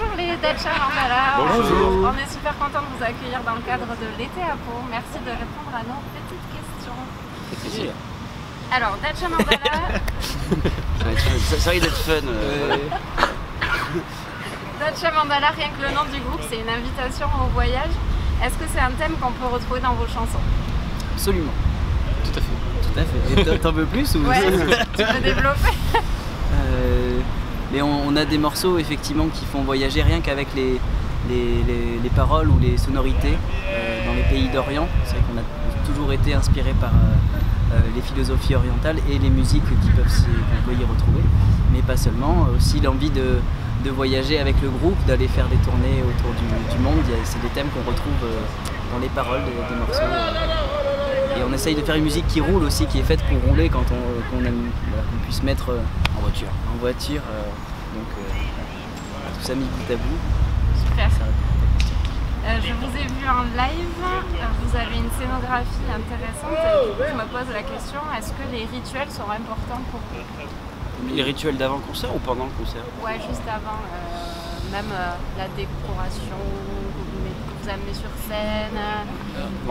Bonjour les Dacia Mandala. Bonjour. On est super content de vous accueillir dans le cadre de l'été à Pau. Merci de répondre à nos petites questions. C'est plaisir. Alors, Dacia Mandala. Ça risque d'être fun. Dacia Mandala, rien que le nom du groupe, c'est une invitation au voyage. Est-ce que c'est un thème qu'on peut retrouver dans vos chansons? Absolument. Tout à fait. Tout à fait. Et t'en veux plus ou... Ouais, tu peux développer. Mais on a des morceaux effectivement qui font voyager rien qu'avec les paroles ou les sonorités dans les pays d'Orient. C'est vrai qu'on a toujours été inspiré par les philosophies orientales et les musiques qu'on peut y retrouver. Mais pas seulement, aussi l'envie de voyager avec le groupe, d'aller faire des tournées autour du monde. C'est des thèmes qu'on retrouve dans les paroles des morceaux. Et on essaye de faire une musique qui roule aussi, qui est faite pour rouler quand qu'on puisse mettre En voiture. Donc tout ça mis bout à bout. Super. Je vous ai vu en live, vous avez une scénographie intéressante et du coup je me pose la question, est-ce que les rituels sont importants pour vous? Les rituels d'avant-concert ou pendant le concert? Ouais, juste avant, même la décoration que vous amenez sur scène.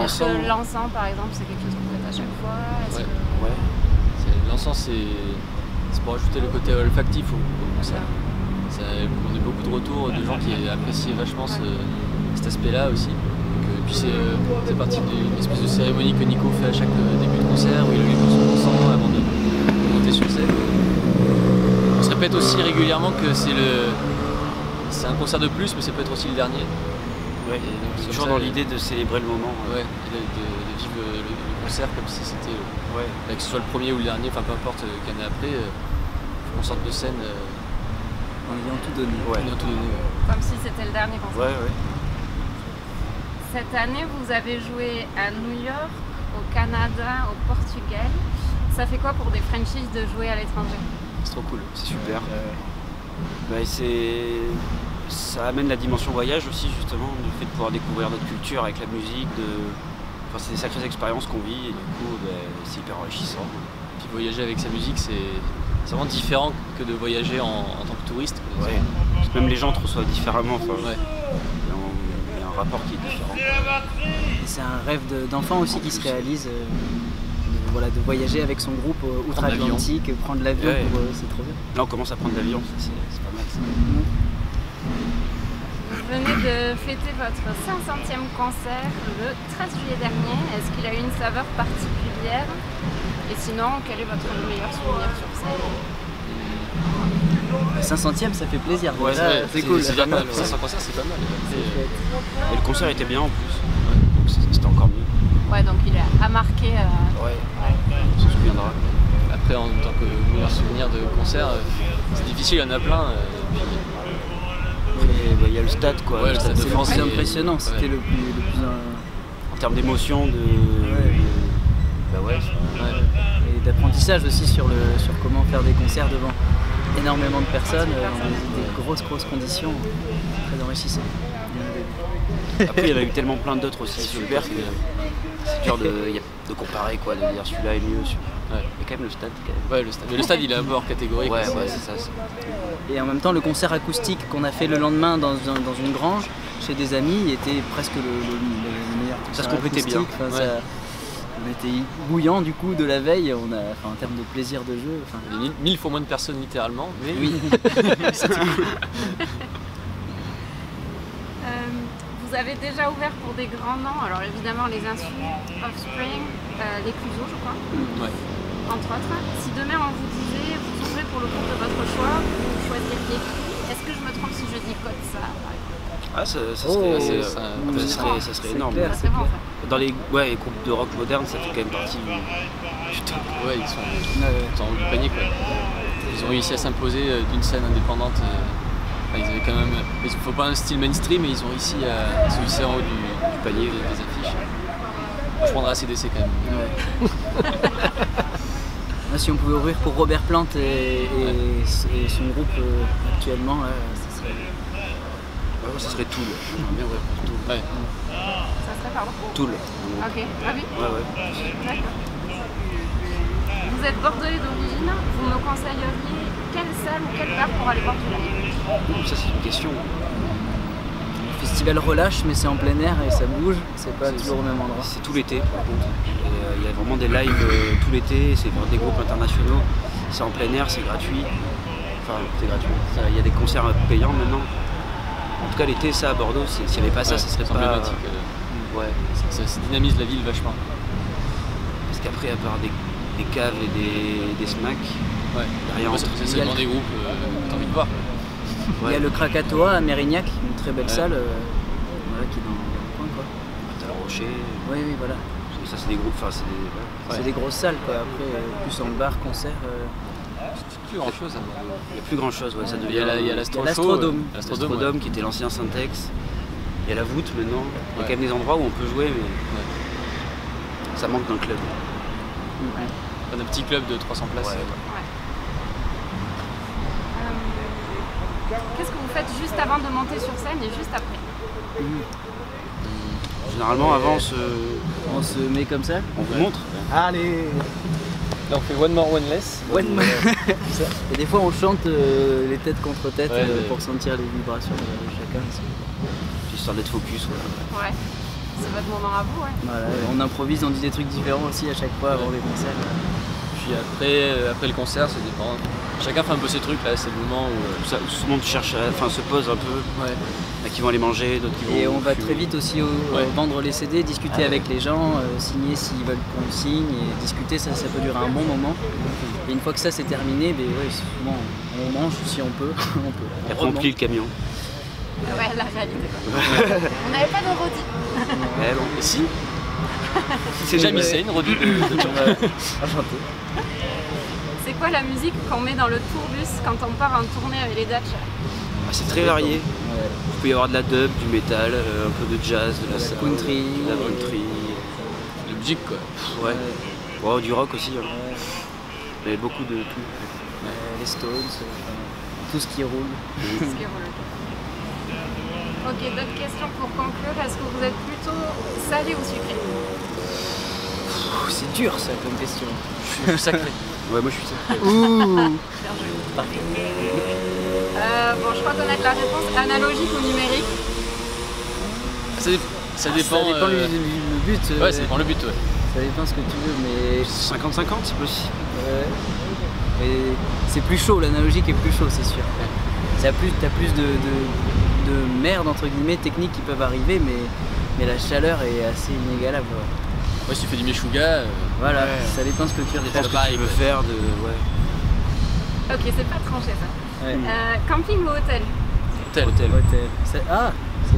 Est-ce que l'encens par exemple c'est quelque chose que vous faites à chaque fois? Ouais. L'encens c'est pour ajouter le côté olfactif au concert. On a beaucoup de retours de gens qui apprécient vachement cet aspect-là aussi. Puis c'est parti d'une espèce de cérémonie que Nico fait à chaque début de concert où il allume son encens avant de monter sur scène. On se répète aussi régulièrement que c'est un concert de plus, mais ça peut être aussi le dernier. Ouais. Toujours dans l'idée de célébrer le moment. Ouais, et de vivre le concert comme si c'était, que ce soit le premier ou le dernier, enfin peu importe qu'année après, on sorte de scène En ayant tout donné. en ayant tout donné. Comme si c'était le dernier concert. Ouais. Cette année, vous avez joué à New York, au Canada, au Portugal. Ça fait quoi pour des Frenchies de jouer à l'étranger? C'est trop cool. C'est super. Ça amène la dimension voyage aussi, justement, le fait de pouvoir découvrir notre culture avec la musique. C'est des sacrées expériences qu'on vit et du coup c'est hyper enrichissant. Puis voyager avec sa musique, c'est vraiment différent que de voyager en tant que touriste. Ouais. Même les gens te reçoivent différemment. Ouais. Il y a un rapport qui est différent. Et c'est un rêve d'enfant aussi qui se réalise, de voyager avec son groupe outre-Atlantique, prendre l'avion, c'est trop bien. Là on commence à prendre l'avion, c'est pas mal ça. Vous venez de fêter votre 500e concert le 13 juillet dernier. Est-ce qu'il a eu une saveur particulière? Et sinon, quel est votre meilleur souvenir sur scène? 500e, ça fait plaisir. Ouais, c'est cool. C'est pas mal. 500 concerts, c'est pas mal. Et le concert était bien en plus, donc c'était encore mieux. Ouais, donc il a marqué. On se souviendra. Après, en tant que meilleur souvenir de concert, c'est difficile, il y en a plein. Il y a le stade quoi. Ouais, le Stade de C'est le France, plus impressionnant, c'était le plus En termes d'émotion, et d'apprentissage aussi sur comment faire des concerts devant énormément de personnes, dans des grosses conditions, très enrichissant. Après il y en a eu tellement plein d'autres aussi super que c'est dur de comparer quoi, de dire celui-là est mieux. Il y a quand même le stade. Ouais, le stade. Mais le stade il est un peu hors catégorie. Ouais, c'est ça. Et en même temps, le concert acoustique qu'on a fait le lendemain dans une grange chez des amis était presque le meilleur concert. Ça se complétait bien. Enfin, on était bouillant du coup de la veille, en termes de plaisir de jeu. Il y a 1000 fois moins de personnes littéralement, mais oui. c'était cool. Vous avez déjà ouvert pour des grands noms, alors évidemment les Insus, Offspring, les Clouseaux je crois, entre autres. Si demain on vous disait, vous ouvrez pour le compte de votre choix, vous choisiriez qui? Est-ce que je me trompe si je dis Kotza par exemple? Ça serait énorme. Clair, Ça serait bon, en fait. Dans les groupes de rock moderne, ça fait quand même partie du top. Ouais, ils sont en haut du panier quoi. Ils ont réussi à s'imposer d'une scène indépendante. Ils avaient quand même, il ne faut pas un style mainstream, mais ils ont réussi à se hisser en haut du panier des affiches. Je prendrais ACDC quand même. Si on pouvait ouvrir pour Robert Plant et son groupe actuellement, Ça serait Tool. J'aimerais bien ouvrir pour Tool. Ouais. Ça serait pardon? Tool. Ok, ah oui? Ouais. D'accord. Vous êtes bordelais d'origine, vous me conseilleriez quelle salle ou quelle bar pour aller voir du live? Ça c'est une question. Le festival relâche, mais c'est en plein air et ça bouge, c'est pas toujours au même endroit. C'est tout l'été par contre. Il y a vraiment des lives tout l'été, c'est des groupes internationaux, c'est en plein air, c'est gratuit. Enfin, c'est gratuit. Il y a des concerts payants maintenant. En tout cas l'été, ça à Bordeaux, s'il n'y avait pas ça, ça serait pas... emblématique. Ouais. Ça dynamise la ville vachement. Parce qu'après, à part des caves et des smacks, Ouais. rien Moi, c'est seulement des groupes que t'as envie de voir. Il y a le Krakatoa à Mérignac, une très belle salle voilà, qui est dans le coin. Quoi. T'as le Rocher. Oui, oui, voilà. Et ça, c'est des groupes. Enfin, c'est des... C'est des grosses salles, quoi. Après, plus en bar, concert. C'est plus grand chose. Il n'y a plus grand chose, ouais. Ça devient... Il y a l'Astrodome. L'Astrodome qui était l'ancien Syntex. Il y a la voûte maintenant. Il y a quand même des endroits où on peut jouer, mais ça manque d'un club. Un petit club de 300 places. Ouais. Qu'est-ce que vous faites juste avant de monter sur scène et juste après? Généralement, avant, on se met comme ça. on vous montre. Allez. Là, on fait one more, one less. Et des fois, on chante les têtes contre tête Ouais, pour sentir les vibrations de chacun. Histoire d'être focus. Ouais. C'est votre moment à vous, ouais. Voilà, on improvise, on dit des trucs différents aussi à chaque fois avant les concerts. Puis après le concert, ça dépend. Chacun fait un peu ses trucs, là, c'est le moment où... Tout le monde cherche, se pose un peu. Ouais. Il y en a qui vont aller manger, d'autres qui vont... Et on va fumer. très vite aussi vendre les CD, discuter avec les gens, signer s'ils veulent qu'on signe, et discuter, ça peut durer un bon moment. Et une fois que ça c'est terminé, souvent on mange si on peut. Et après on plie le camion. Ouais, la réalité, quoi. On n'avait pas de redis. Ouais, bon. Et si c'est déjà mis ça, une redite de Enchanté. C'est quoi la musique qu'on met dans le tourbus quand on part en tournée avec les Dutch? C'est très varié. Ouais. Il peut y avoir de la dub, du métal, un peu de jazz, de la soul, country. de la country. Le musique, quoi. Ouais. Ouais, du rock aussi. Hein. Il y a beaucoup de tout. Les Stones, tout ce qui roule. Ce qui est relou. Ok, d'autres questions pour conclure. Est-ce que vous êtes plutôt salé ou sucré? C'est dur ça comme question. Je suis sacré. Ouais, moi je suis ça. Ouh. Bien joué. Bon, je crois connaître la réponse. Analogique ou numérique? Ça dépend. Ça dépend le but. Ouais, ça dépend le but, ouais. Ça dépend ce que tu veux, mais 50-50, c'est possible. mais c'est plus chaud, l'analogique est plus chaud, c'est sûr. T'as plus de merde entre guillemets techniques qui peuvent arriver, mais la chaleur est assez inégalable. Ouais, si tu fais du meshuga, Voilà, ça dépend ce que tu Je pense recherches. que tu veux faire de... Ouais. Ok, c'est pas tranché ça. Ouais. Camping ou hôtel? hôtel. Ah,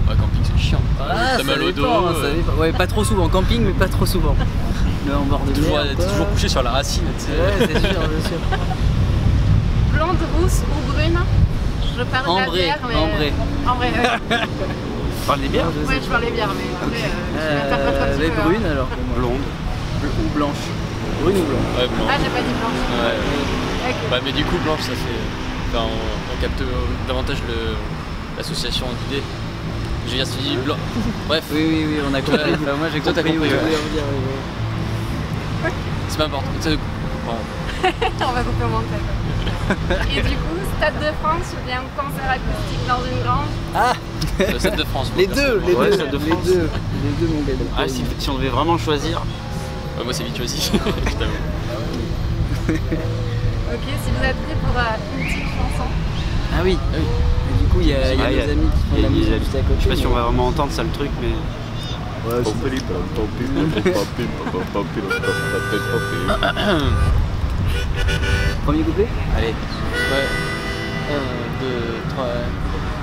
Ouais, camping, c'est chiant. ça T'as mal au dos. dépend, ça dépend. Ouais, pas trop souvent, camping, mais pas trop souvent. Le en bord de Toujours, mer. t'es toujours couché sur la racine, tu sais. Ouais, c'est sûr, bien sûr. Blonde, rousse ou brune? Je parle de la Ambré, bière, mais... ambré. Ambré, ouais. Parle des bières. Ouais, je parlais bière, mais après, je l'interprète comme tu Les veux, hein. brunes alors pour moi. Blonde. Ou blanche. Brune ou blanche. Ouais, blanc. Ah, j'ai pas dit blanche. Ouais. Ok. Bah, mais du coup, blanche, ça fait. Enfin, on capte davantage l'association d'idées. Je veux dire, si tu dis blanc. Bref, Oui, on a compris. Ouais. Enfin, moi j'ai Toi, t'as compris. compris, oui, ouais. oui, oui. c'est pas important. Tu sais, bon, On va couper au montage. Et du coup, Stade de France ou bien concert acoustique dans une grange? Ah, le Stade de France. les deux, les Ouais, deux, Stade de les France. deux, mon bébé. Ah, si on devait vraiment choisir... Ouais, moi, c'est vite choisi. Je t'avoue. Ok, si vous êtes prêts pour une petite chanson. Ah oui. Et du coup, il y a Ah, nos amis qui font de la musique juste à côté. Je sais pas si on va vraiment entendre ça le truc, mais... Premier couplet. Allez. Ouais. 1, 2, 3.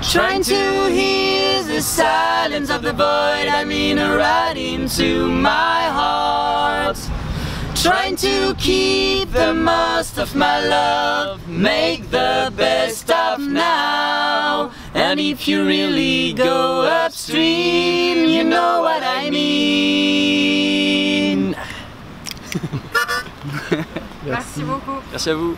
Trying to hear the silence of the void, I mean right into my heart. Trying to keep the most of my love, make the best of now. And if you really go upstream, you know what I mean. Merci beaucoup. Merci à vous.